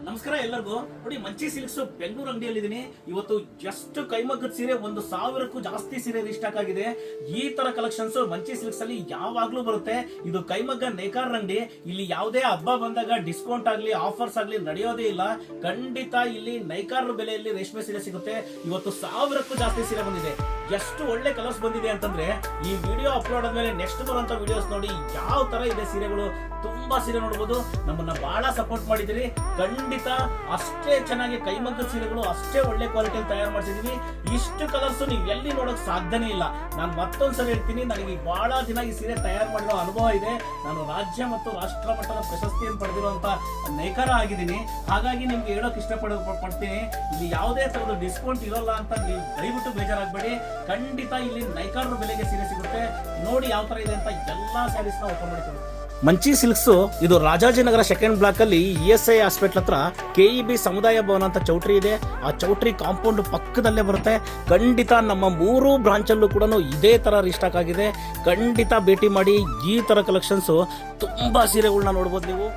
ನಮಸ್ಕಾರ ಎಲ್ಲರಿಗೂ. ನೋಡಿ, ಮಂಚಿ ಸಿಲ್ಕ್ಸ್ ಬೆಂಗಳೂರು ಅಂಗಡಿಯಲ್ಲಿದ್ದೀನಿ. ಇವತ್ತು ಜಸ್ಟ್ ಕೈಮಗ್ಗದ ಸೀರೆ 1,000ಕ್ಕೂ ಜಾಸ್ತಿ ಸೀರೆ ರೀಸ್ಟಾಕ್ ಆಗಿದೆ. ಈ ತರ ಕಲೆಕ್ಷನ್ಸ್ ಮಂಚಿ ಸಿಲ್ಕ್ಸ್ ಅಲ್ಲಿ ಯಾವಾಗ್ಲೂ ಬರುತ್ತೆ. ಇದು ಕೈಮಗ್ಗ ನೇಕಾರ ಅಂಗಡಿ. ಇಲ್ಲಿ ಯಾವುದೇ ಹಬ್ಬ ಬಂದಾಗ ಡಿಸ್ಕೌಂಟ್ ಆಗ್ಲಿ ಆಫರ್ಸ್ ಆಗ್ಲಿ ನಡೆಯೋದೇ ಇಲ್ಲ. ಖಂಡಿತ ಇಲ್ಲಿ ನೈಕಾರ ಬೆಲೆಯಲ್ಲಿ ರೇಷ್ಮೆ ಸೀರೆ ಸಿಗುತ್ತೆ. ಇವತ್ತು 1,000ಕ್ಕೂ ಜಾಸ್ತಿ ಸೀರೆ ಬಂದಿದೆ. ಎಷ್ಟು ಒಳ್ಳೆ ಕಲರ್ಸ್ ಬಂದಿದೆ ಅಂತಂದ್ರೆ ಈ ವಿಡಿಯೋ ಅಪ್ಲೋಡ್ ಆದ್ಮೇಲೆ ನೆಕ್ಸ್ಟ್ ಬರುವಂತ ವಿಡಿಯೋಸ್ ನೋಡಿ ಯಾವ ತರ ಇದೆ ಸೀರೆಗಳು. ತುಂಬಾ ಸೀರೆ ನೋಡಬಹುದು. ನಮ್ಮನ್ನ ಬಹಳ ಸಪೋರ್ಟ್ ಮಾಡಿದಿರಿ. ಖಂಡಿತ ಅಷ್ಟೇ ಚೆನ್ನಾಗಿ ಕೈಮಗ್ಗದ ಸೀರೆಗಳು ಅಷ್ಟೇ ಒಳ್ಳೆ ಕ್ವಾಲಿಟಿಯಲ್ಲಿ ತಯಾರು ಮಾಡಿಸಿದೀವಿ. ಇಷ್ಟು ಕಲರ್ಸ್ ನೀವು ಎಲ್ಲಿ ನೋಡಕ್ ಸಾಧ್ಯನೇ ಇಲ್ಲ. ನಾನು ಮತ್ತೊಂದ್ಸಲ ಹೇಳ್ತೀನಿ, ನನಗೆ ಬಹಳ ದಿನ ಈ ಸೀರೆ ತಯಾರು ಮಾಡಿರೋ ಅನುಭವ ಇದೆ. ನಾನು ರಾಜ್ಯ ಮತ್ತು ರಾಷ್ಟ್ರ ಮಟ್ಟದ ಪ್ರಶಸ್ತಿಯನ್ನು ಪಡೆದಿರುವಂತ ನೇಕಾರ ಆಗಿದ್ದೀನಿ. ಹಾಗಾಗಿ ನಿಮ್ಗೆ ಹೇಳೋಕೆ ಇಷ್ಟಪಡ್ತೀನಿ, ಇಲ್ಲಿ ಯಾವುದೇ ತರದ ಡಿಸ್ಕೌಂಟ್ ಇರೋಲ್ಲ ಅಂತ ನೀವು ದಯವಿಟ್ಟು ಬೇಜಾರಾಗಬೇಡಿ. ಖಂಡಿತ ಇಲ್ಲಿ ನೈಕಾರ ಬೆಲೆಗೆ ಸೀರೆ ಸಿಗುತ್ತೆ. ನೋಡಿ ಯಾವ ತರ ಇದೆ ಅಂತ ಎಲ್ಲಾ ಸ್ಯಾರೀಸ್ ನ ಓಪನ್ ಮಾಡಿ. ಮಂಚಿ ಸಿಲ್ಕ್ಸ್ ಇದು ರಾಜಾಜಿನಗರ ಸೆಕೆಂಡ್ ಬ್ಲಾಕ್ ಅಲ್ಲಿ ESI ಹಾಸ್ಪಿಟಲ್ ಹತ್ರ KEB ಸಮುದಾಯ ಭವನ ಅಂತ ಚೌಟ್ರಿ ಇದೆ. ಆ ಚೌಟ್ರಿ ಕಾಂಪೌಂಡ್ ಪಕ್ಕದಲ್ಲೇ ಬರುತ್ತೆ. ಖಂಡಿತ ನಮ್ಮ 3 ಬ್ರಾಂಚ್ ಅಲ್ಲೂ ಕೂಡ ಇದೇ ತರ ರೀಸ್ಟಾಕ್ ಆಗಿದೆ. ಖಂಡಿತ ಭೇಟಿ ಮಾಡಿ. ಈ ತರ ಕಲೆಕ್ಷನ್ಸ್ ತುಂಬಾ ಸೀರೆಗಳನ್ನ ನೋಡಬಹುದು ನೀವು.